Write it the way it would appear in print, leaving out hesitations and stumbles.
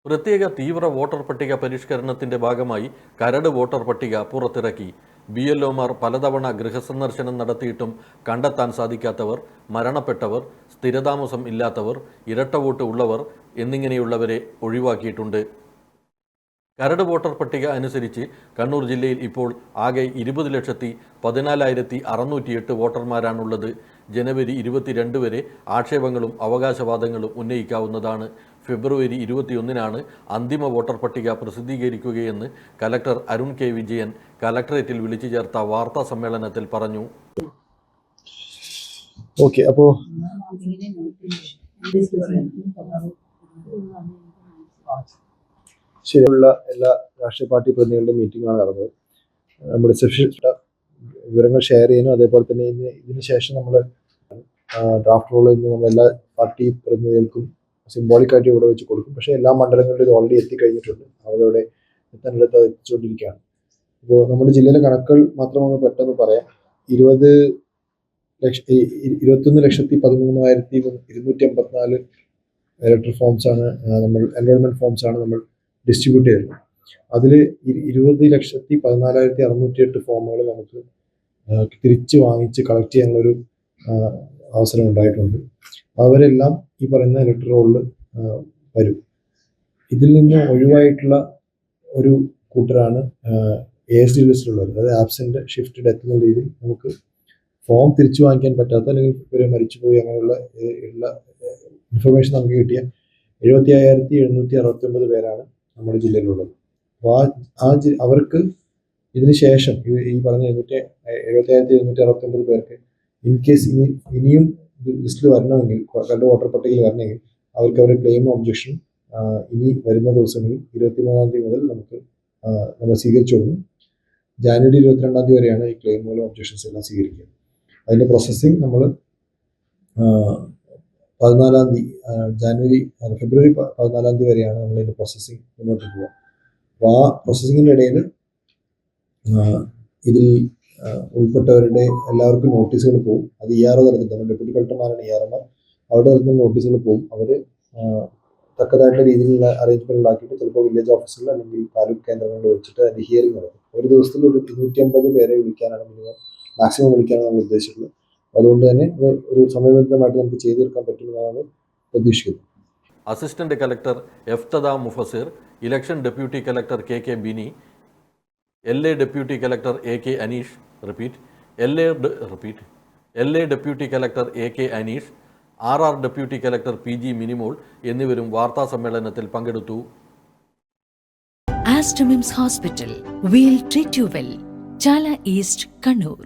പ്രത്യേക തീവ്ര വോട്ടർ പട്ടിക പരിഷ്കരണത്തിന്റെ ഭാഗമായി കരട് വോട്ടർ പട്ടിക പുറത്തിറക്കി. BLOമാർ പലതവണ ഗൃഹസന്ദർശനം നടത്തിയിട്ടും കണ്ടെത്താൻ സാധിക്കാത്തവർ, മരണപ്പെട്ടവർ, സ്ഥിരതാമസം ഇല്ലാത്തവർ, ഇരട്ട വോട്ട് ഉള്ളവർ എന്നിങ്ങനെയുള്ളവരെ ഒഴിവാക്കിയിട്ടുണ്ട്. കരട് വോട്ടർ പട്ടിക അനുസരിച്ച് കണ്ണൂർ ജില്ലയിൽ ഇപ്പോൾ ആകെ 20,14,608 വോട്ടർമാരാണുള്ളത്. ജനുവരി 22 വരെ ആക്ഷേപങ്ങളും അവകാശവാദങ്ങളും ഉന്നയിക്കാവുന്നതാണ്. ഫെബ്രുവരി 21-നാണ് അന്തിമ വോട്ടർ പട്ടിക പ്രസിദ്ധീകരിക്കുകയെന്ന് കലക്ടർ അരുൺ കെ വിജയൻ കലക്ടറേറ്റിൽ വിളിച്ചു ചേർത്ത വാർത്താ സമ്മേളനത്തിൽ പറഞ്ഞു. ശരിയുള്ള എല്ലാ രാഷ്ട്രീയ പാർട്ടി പ്രതിനിധികളുടെ മീറ്റിംഗാണ് നടന്നത്. നമ്മുടെ വിവരങ്ങൾ ഷെയർ ചെയ്യാനും അതേപോലെ തന്നെ ഇതിന് ശേഷം നമ്മൾ ഡ്രാഫ്റ്റ് റോളിൽ നിന്ന് നമ്മൾ എല്ലാ പാർട്ടി പ്രതിനിധികൾക്കും സിംബോളിക്കായിട്ട് ഇവിടെ വെച്ച് കൊടുക്കും. പക്ഷേ എല്ലാ മണ്ഡലങ്ങളിലും ഇത് ഓൾറെഡി എത്തിക്കഴിഞ്ഞിട്ടുണ്ട്. അവരവിടെ എത്താനിടത്ത് എത്തിച്ചുകൊണ്ടിരിക്കുകയാണ്. ഇപ്പോൾ നമ്മുടെ ജില്ലയിലെ കണക്കുകൾ മാത്രമൊന്ന് പെട്ടെന്ന് പറയാം. 21,13,284 ഇലക്ടറൽ ഫോംസാണ് നമ്മൾ എൻറോൾമെന്റ് ഫോംസാണ് നമ്മൾ ഡിസ്ട്രിബ്യൂട്ട് ചെയ്യുന്നത്. അതിൽ 20,14,608 ഫോമുകൾ നമുക്ക് തിരിച്ച് വാങ്ങിച്ച് കളക്ട് ചെയ്യാനുള്ളൊരു അവസരം ഉണ്ടായിട്ടുണ്ട്. അവരെല്ലാം ഈ പറയുന്ന ഇലക്ടറൽ റോളിൽ വരും. ഇതിൽ നിന്ന് ഒഴിവായിട്ടുള്ള ഒരു കൂട്ടരാണ് ASD ലിസ്റ്റിലുള്ളത്. അതായത് ആബ്സെന്റ്, ഷിഫ്റ്റ്, ഡെത്ത് എന്ന രീതിയിൽ നമുക്ക് ഫോം തിരിച്ചു വാങ്ങിക്കാൻ പറ്റാത്ത അല്ലെങ്കിൽ ഇവരെ മരിച്ചുപോയി അങ്ങനെയുള്ള ഇൻഫർമേഷൻ നമുക്ക് കിട്ടിയ 75,769 പേരാണ് നമ്മുടെ ജില്ലയിലുള്ളത്. അപ്പോൾ അവർക്ക് ഇതിന് ശേഷം ഈ പറഞ്ഞ 75,769 പേർക്ക് ഇൻ കേസ് ഇനിയും ലിസ്റ്റിൽ വരണമെങ്കിൽ, കരട് വോട്ടർ പട്ടികയിൽ വരണമെങ്കിൽ അവർക്ക് അവരുടെ ക്ലെയിം ഒബ്ജക്ഷൻ ഇനി വരുന്ന ദിവസങ്ങളിൽ 23-ാം തീയതി മുതൽ നമ്മൾ സ്വീകരിച്ചു കൊടുക്കും. ജാനുവരി 22-ാം തീയതി വരെയാണ് ഈ ക്ലെയിമുകളും ഒബ്ജക്ഷൻസ് എല്ലാം സ്വീകരിക്കുക. അതിൻ്റെ പ്രോസസ്സിങ് നമ്മൾ ഫെബ്രുവരി 14-ാം തീയതി വരെയാണ് നമ്മളതിൻ്റെ പ്രോസസ്സിങ് മുന്നോട്ട് പോകുക. അപ്പോൾ ആ പ്രോസസ്സിങ്ങിൻ്റെ ഇടയിൽ ഇതിൽ ഉൾപ്പെട്ടവരുടെ എല്ലാവർക്കും നോട്ടീസുകൾ പോകും. അത് ERO തലത്തിൽ തന്നെ, ഡെപ്യൂട്ടി കളക്ടർമാരാണ് EROമാർ, അവരുടെ തലത്തിൽ നോട്ടീസുകൾ പോകും. അവർ തക്കതായിട്ടുള്ള രീതിയിലുള്ള അറേഞ്ച്മെന്റ് ഉണ്ടാക്കിയിട്ട് ചിലപ്പോൾ വില്ലേജ് ഓഫീസുകളിൽ അല്ലെങ്കിൽ താലൂക്ക് കേന്ദ്രങ്ങളിൽ വെച്ചിട്ട് അതിൻ്റെ ഹിയറിംഗ് നടക്കും. ഒരു ദിവസത്തിൽ ഒരു 250 പേരെ വിളിക്കാനാണ് മാക്സിമം വിളിക്കാനാണ് നമ്മൾ ഉദ്ദേശിച്ചിട്ടുള്ളത്. അതുകൊണ്ട് തന്നെ ഒരു സമയബന്ധിതമായിട്ട് നമുക്ക് ചെയ്തു തീർക്കാൻ പറ്റുമെന്നാണ് പ്രതീക്ഷിക്കുന്നത്. Assistant collector Eftada Mufasir, election deputy collector KK Bini, LA deputy collector AK Aneesh, LA deputy collector AK Aneesh, RR deputy collector PG Minimol എന്നിവരും വാർത്താ സമ്മേളനത്തിൽ പങ്കെടുത്തു. Aster MIMS Hospital, we'll treat you well. Chala East, Kannur.